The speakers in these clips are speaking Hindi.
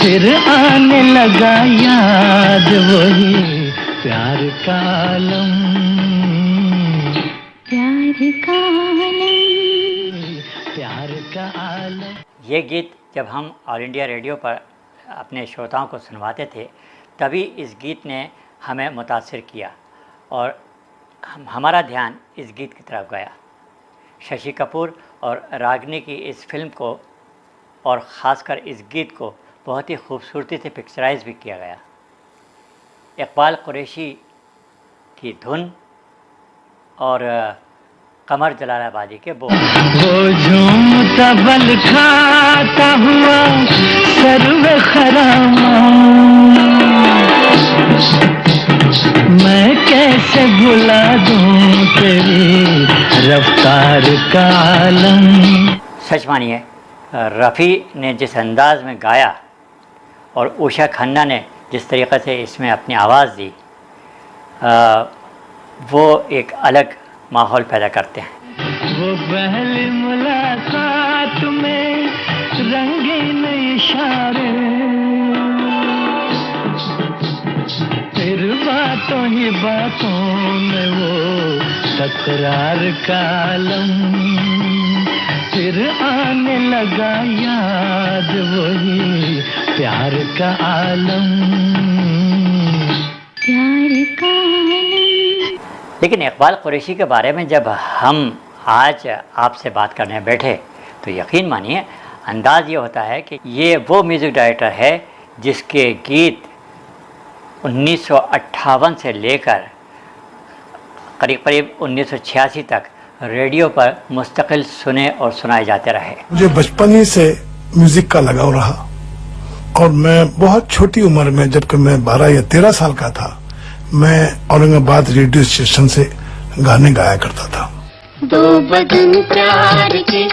फिर आने लगा याद वही प्यार का आलम, प्यार का आलम, प्यार का आलम। ये गीत जब हम ऑल इंडिया रेडियो पर अपने श्रोताओं को सुनवाते थे तभी इस गीत ने हमें मुतासिर किया और हमारा ध्यान इस गीत की तरफ गया। शशि कपूर और रागिनी की इस फिल्म को और ख़ासकर इस गीत को बहुत ही खूबसूरती से पिक्चराइज भी किया गया। इकबाल कुरैशी की धुन और कमर जलालाबादी के बोल। वो झूमता बल खाता हुआ सर्व खरामा, मैं कैसे भुला दूं तेरी रफ्तार का आलम। सच मानिए रफ़ी ने जिस अंदाज़ में गाया और उषा खन्ना ने जिस तरीक़े से इसमें अपनी आवाज़ दी वो एक अलग माहौल पैदा करते हैं। वो पहली मुलाकात में रंगीन इशारे, फिर बातों ही बातों में वो तकरार का आलम, फिर आने लगा याद वही प्यार का आलम, प्यार का आलम। लेकिन इकबाल कुरैशी के बारे में जब हम आज आपसे बात करने बैठे तो यकीन मानिए अंदाज़ ये होता है कि ये वो म्यूज़िक डायरेक्टर है जिसके गीत 1958 से लेकर करीब करीब 1986 तक रेडियो पर मुस्तकिल सुने और सुनाए जाते रहे। मुझे बचपन ही से म्यूजिक का लगाव रहा और मैं बहुत छोटी उम्र में जबकि मैं 12 या 13 साल का था मैं औरंगाबाद रेडियो स्टेशन से गाने गाया करता था। दो बदन प्यार की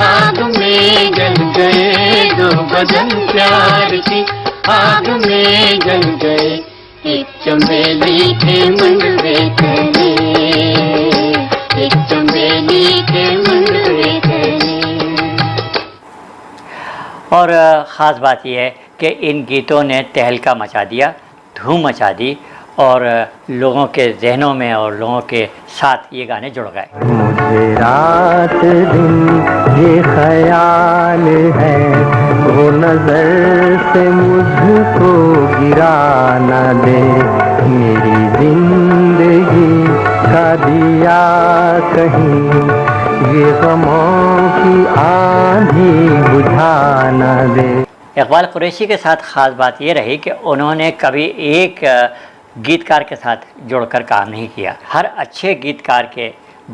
आग में जल गए, दो बदन प्यार की आग में जल गए, एक चमेली के मंडवे तले, एक चमेली के मंडवे तले। और ख़ास बात यह है कि इन गीतों ने तहलका मचा दिया, धूम मचा दी और लोगों के जहनों में और लोगों के साथ ये गाने जुड़ गए। मुझे रात दिन ये ख्याल है वो नजर से मुझको गिरा न दे, मेरी जिंदगी का दिया कहीं ये गमों की आंधी बुझा न दे। इकबाल कुरैशी के साथ ख़ास बात ये रही कि उन्होंने कभी एक गीतकार के साथ जुड़कर काम नहीं किया। हर अच्छे गीतकार के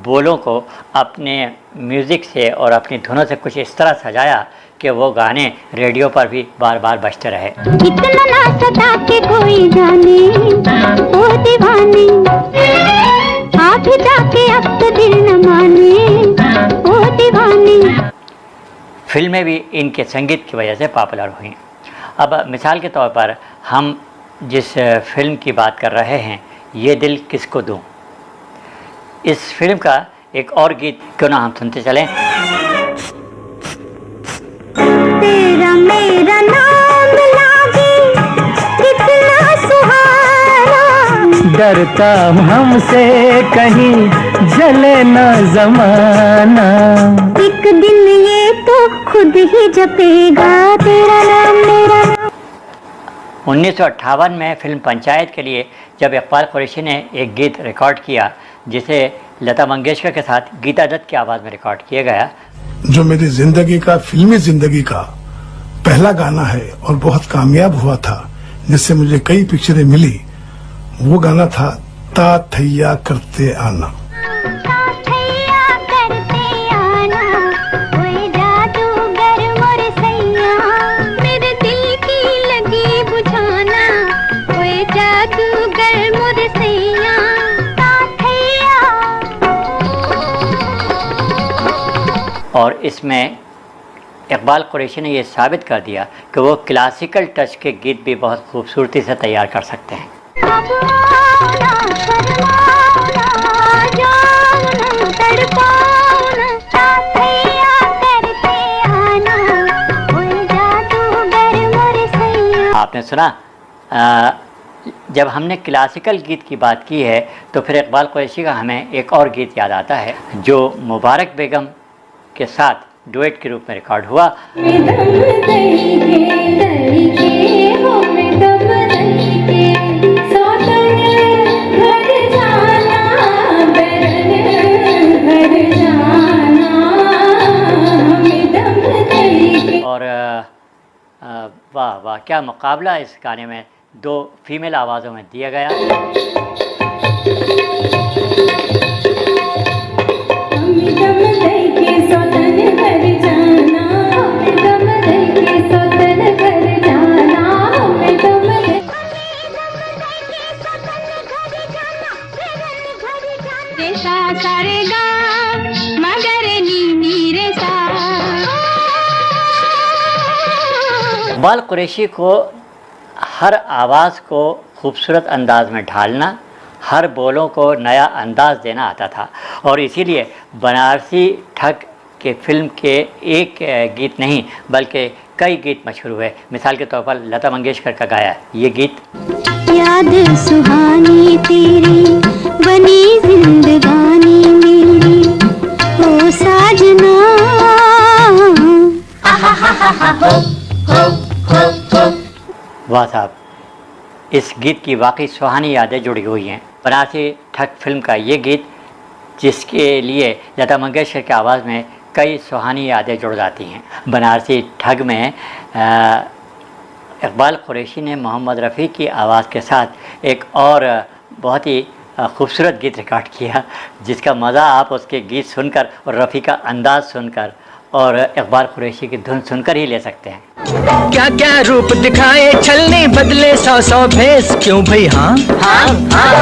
बोलों को अपने म्यूज़िक से और अपनी धुनों से कुछ इस तरह सजाया कि वो गाने रेडियो पर भी बार बार बजते रहे। इतना ना सता के कोई जाने ओ दीवाने, आप जाके अब तो दिल न माने ओ दीवाने। फिल्में भी इनके संगीत की वजह से पॉपुलर हुई। अब मिसाल के तौर पर हम जिस फिल्म की बात कर रहे हैं ये दिल किसको दूं, इस फिल्म का एक और गीत क्यों ना हम सुनते चलें। तेरा मेरा नाम लागे कितना सुहाना, डरता हमसे कहीं जले न जमाना, एक दिन ये तो खुद ही जपेगा तेरा नाम मेरा नाम। 1958 में फिल्म पंचायत के लिए जब इकबाल कुरैशी ने एक गीत रिकॉर्ड किया जिसे लता मंगेशकर के साथ गीता दत्त की आवाज़ में रिकॉर्ड किया गया, जो मेरी जिंदगी का फिल्मी जिंदगी का पहला गाना है और बहुत कामयाब हुआ था जिससे मुझे कई पिक्चरें मिली, वो गाना था ता थैया करते आना। और इसमें इकबाल कुरैशी ने ये साबित कर दिया कि वो क्लासिकल टच के गीत भी बहुत खूबसूरती से तैयार कर सकते हैं। आपने सुना। जब हमने क्लासिकल गीत की बात की है तो फिर इकबाल कुरैशी का हमें एक और गीत याद आता है जो मुबारक बेगम के साथ डुएट के रूप में रिकॉर्ड हुआ। और वाह वाह, क्या मुकाबला इस गाने में दो फीमेल आवाज़ों में दिया गया। इकबाल कुरैशी को हर आवाज़ को खूबसूरत अंदाज में ढालना, हर बोलों को नया अंदाज़ देना आता था और इसीलिए बनारसी ठग के फिल्म के एक गीत नहीं बल्कि कई गीत मशहूर हुए। मिसाल के तौर पर लता मंगेशकर का गाया ये गीत। याद सुहानी तेरी बनी जिंदगानी मेरी ओ साजना। वाह साहब, इस गीत की वाकई सुहानी यादें जुड़ी हुई हैं। बनारसी ठग फिल्म का ये गीत जिसके लिए लता मंगेशकर की आवाज़ में कई सुहानी यादें जुड़ जाती हैं। बनारसी ठग में इकबाल कुरैशी ने मोहम्मद रफ़ी की आवाज़ के साथ एक और बहुत ही खूबसूरत गीत रिकॉर्ड किया जिसका मज़ा आप उसके गीत सुनकर और रफ़ी का अंदाज़ सुनकर और इकबाल कुरैशी की धुन सुनकर ही ले सकते हैं। क्या क्या रूप दिखाए छलनी बदले सौ सौ भेस क्यों भाई हाँ हाँ हाँ।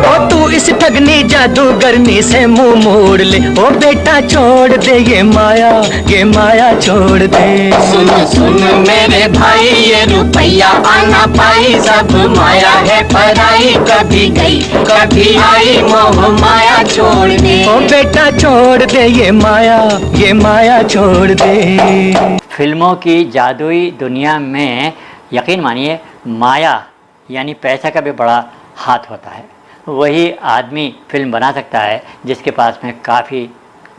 ओ तू इस ठगनी जादूगरनी से मुंह मोड़ ले, ओ बेटा छोड़ दे ये माया छोड़ दे। सुन सुन मेरे भाई ये रुपया आना पाई सब माया है पराई, कभी गई कभी आई मोह माया छोड़ दे। ओ बेटा छोड़ दे ये माया छोड़ दे। फिल्मों की जादुई दुनिया में यकीन मानिए माया यानी पैसा का भी बड़ा हाथ होता है। वही आदमी फिल्म बना सकता है जिसके पास में काफ़ी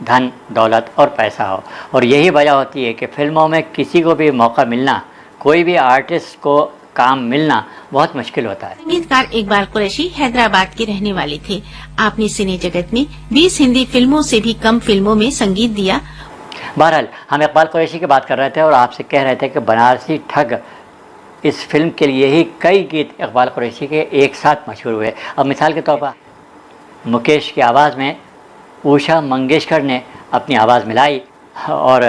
धन दौलत और पैसा हो, और यही वजह होती है कि फिल्मों में किसी को भी मौका मिलना, कोई भी आर्टिस्ट को काम मिलना बहुत मुश्किल होता है। संगीतकार इकबाल कुरैशी हैदराबाद के रहने वाले थे। आपने सिने जगत में 20 हिंदी फिल्मों से भी कम फिल्मों में संगीत दिया। बहरहाल हम इकबाल कुरैशी की बात कर रहे थे और आपसे कह रहे थे कि बनारसी ठग इस फिल्म के लिए ही कई गीत इकबाल कुरैशी के एक साथ मशहूर हुए। अब मिसाल के तौर पर मुकेश की आवाज़ में उषा मंगेशकर ने अपनी आवाज़ मिलाई और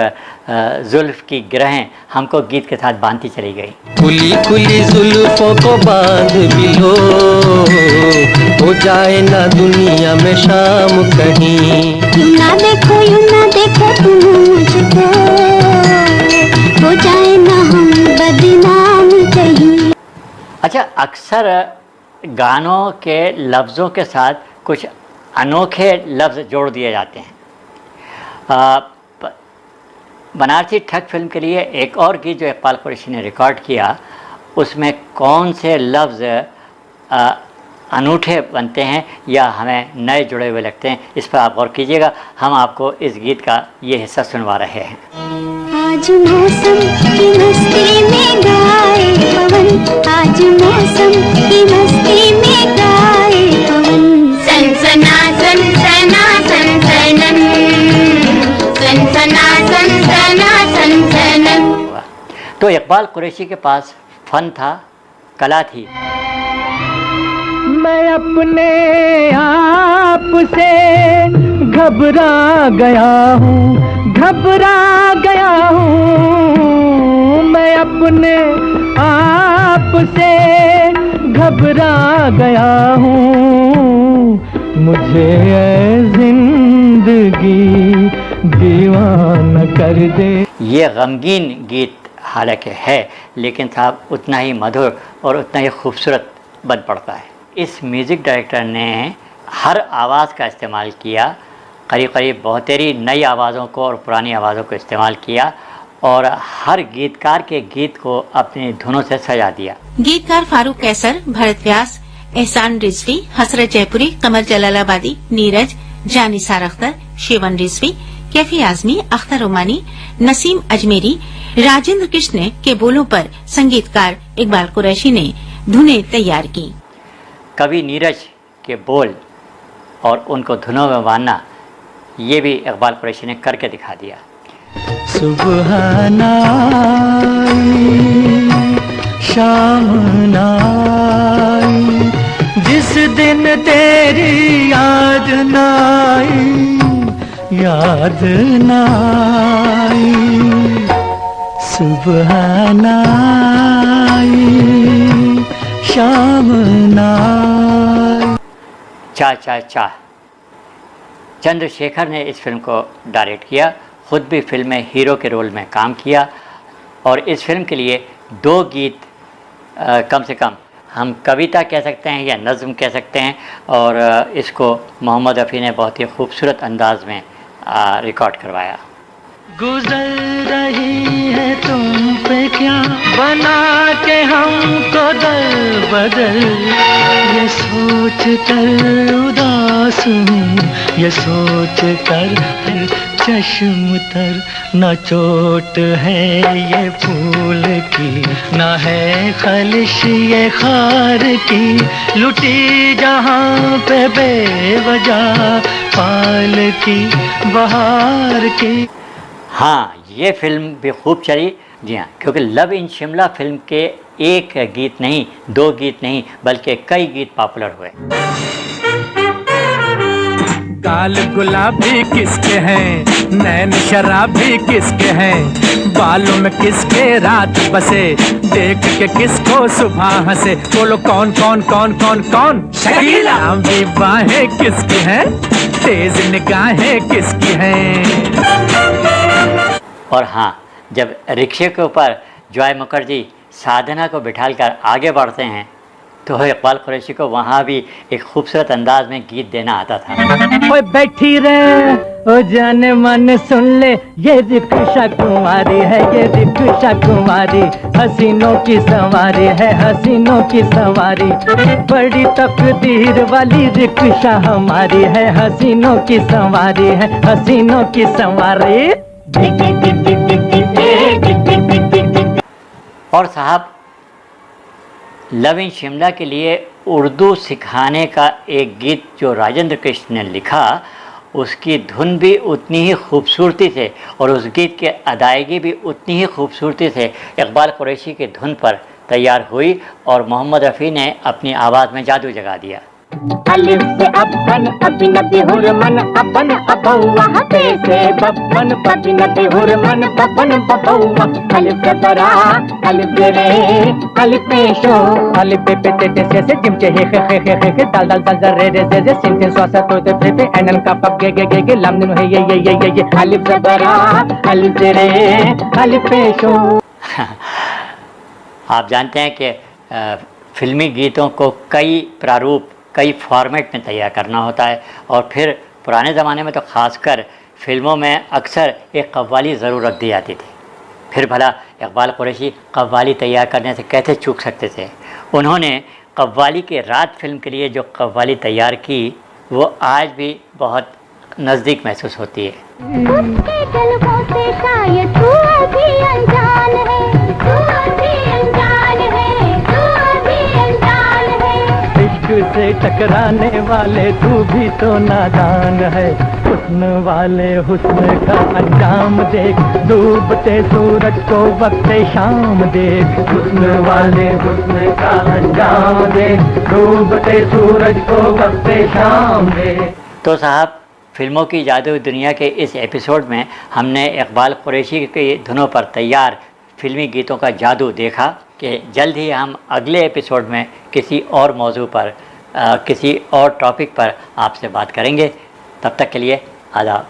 जुल्फ की गिरहें हमको गीत के साथ बांधती चली गई। खुली खुली जुल्फों को बांध भी लो, हो जाए ना दुनिया में शाम कहीं। यूं ना देखो तुम मुझको, हो जाए ना हम बदनाम कहीं। अच्छा, अक्सर गानों के लफ्ज़ों के साथ कुछ अनोखे लफ्ज़ जोड़ दिए जाते हैं। बनारसी ठग फिल्म के लिए एक और गीत जो इकबाल कुरैशी ने रिकॉर्ड किया, उसमें कौन से लफ्ज़ अनूठे बनते हैं या हमें नए जुड़े हुए लगते हैं, इस पर आप गौर कीजिएगा। हम आपको इस गीत का ये हिस्सा सुनवा रहे हैं। आज मौसम की मस्ती में गाए पवन, आज मौसम की मस्ती में गाए पवन। सनसना सनसना सनसनन, सनसना सनसना सनसनन। तो इकबाल कुरैशी के पास फ़न था, कला थी। मैं अपने आप से घबरा गया हूँ, मैं अपने आप से घबरा गया हूँ, मुझे ऐ जिंदगी दीवाना कर दे। ये गमगीन गीत हालांकि है लेकिन साहब उतना ही मधुर और उतना ही खूबसूरत बन पड़ता है। इस म्यूज़िक डायरेक्टर ने हर आवाज़ का इस्तेमाल किया, करीब करीब 72 नई आवाज़ों को और पुरानी आवाज़ों को इस्तेमाल किया और हर गीतकार के गीत को अपनी धुनों से सजा दिया। गीतकार फारूक कैसर, भरत व्यास, एहसान रिजवी, हसरत जयपुरी, कमर जलालाबादी, नीरज, जानिसार अख्तर, शिवन रिजवी, कैफी आजमी, अख्तर ओमानी, नसीम अजमेरी, राजेंद्र कृष्ण के बोलों पर संगीतकार इकबाल कुरैशी ने धुनें तैयार की। कवि नीरज के बोल और उनको धुनों में बांधना, ये भी इकबाल कुरैशी ने करके दिखा दिया। सुबहाना शाम नाई, जिस दिन तेरी याद नाई, याद नाई, सुबहाना शाम नाई। चा चा चा चंद्रशेखर ने इस फिल्म को डायरेक्ट किया, खुद भी फिल्म में हीरो के रोल में काम किया और इस फिल्म के लिए 2 गीत कम से कम हम कविता कह सकते हैं या नज़्म कह सकते हैं, और इसको मोहम्मद रफ़ी ने बहुत ही खूबसूरत अंदाज में रिकॉर्ड करवाया। गुजर रही है तुम पे क्या बना के हमको दर बदर, ये सोच कर उदास हूँ, ये सोच कर फिर चश्म तर, न चोट है ये फूल की, न है खलिश ये खार की, लुटी जहाँ पे बेवजह पाल की बहार की। हाँ, ये फिल्म भी खूब चली। जी हाँ, क्योंकि लव इन शिमला फिल्म के एक गीत नहीं, 2 गीत नहीं, बल्कि कई गीत पॉपुलर हुए। गाल गुलाबी किसके हैं, नैन शराबी किसके हैं, बालों में किसके रात बसे, देख के किसको सुबह हंसे, बोलो कौन कौन कौन कौन कौन, शकीला। लंबी बाहें किसकी हैं, तेज निगाहें किसकी हैं। और हाँ, जब रिक्शे के ऊपर जॉय मुखर्जी साधना को बिठालकर आगे बढ़ते हैं तो इकबाल कुरैशी को वहाँ भी एक खूबसूरत अंदाज में गीत देना आता था। ओए बैठी रे ओ जाने मन सुन ले, ये रिक्शा कुमारी है, ये रिक्शा कुमारी, हसीनों की सवारी है, हसीनों की सवारी, बड़ी तकदीर वाली रिक्शा हमारी है, हसीनों की सवारी है, हसीनों की सवारी। और साहब, लव इन शिमला के लिए उर्दू सिखाने का एक गीत जो राजेंद्र कृष्ण ने लिखा, उसकी धुन भी उतनी ही खूबसूरती से और उस गीत की अदायगी भी उतनी ही खूबसूरती से इकबाल कुरैशी की धुन पर तैयार हुई और मोहम्मद रफ़ी ने अपनी आवाज़ में जादू जगा दिया। अलिफ से अबन अबिनबी हुरमन अबन अबौवा, पे से बबन बबिनबी हुरमन बबन बबौवा, अलिफ से बरा अलिफ रे अलिफ पेशो, अलिफ बे पे ते ते से चिमचे हे हे दाल दाल दाल रे रे से सिन सिन स्वासा तो ते फे एनन का पप गे गे गे लाम दिन है ये अलिफ से बरा अलिफ रे अलिफ पेशो। आप जानते हैं कि फिल्मी गीतों को कई प्रारूप, कई फॉर्मेट में तैयार करना होता है और फिर पुराने ज़माने में तो ख़ासकर फिल्मों में अक्सर एक कव्वाली ज़रूर रख दी जाती थी। फिर भला इकबाल कुरैशी कव्वाली तैयार करने से कैसे चूक सकते थे। उन्होंने कव्वाली के रात फिल्म के लिए जो कव्वाली तैयार की वो आज भी बहुत नज़दीक महसूस होती है। उसके जलवों से शायद तू अभी अनजान है, तू अभी अनजान है, तू अभी अनजान है। इश्क से टकराने वाले तू भी तो नादान है, हुस्न वाले हुस्न का अंजाम देख, डूबते सूरज को वक्त शाम देख, हुस्न वाले हुस्न का अंजाम देख, डूबते सूरज को वक्त शाम देख। तो साहब, फिल्मों की जादू दुनिया के इस एपिसोड में हमने इकबाल कुरैशी की धुनों पर तैयार फिल्मी गीतों का जादू देखा कि जल्द ही हम अगले एपिसोड में किसी और मौजू पर किसी और टॉपिक पर आपसे बात करेंगे। तब तक के लिए आदाब।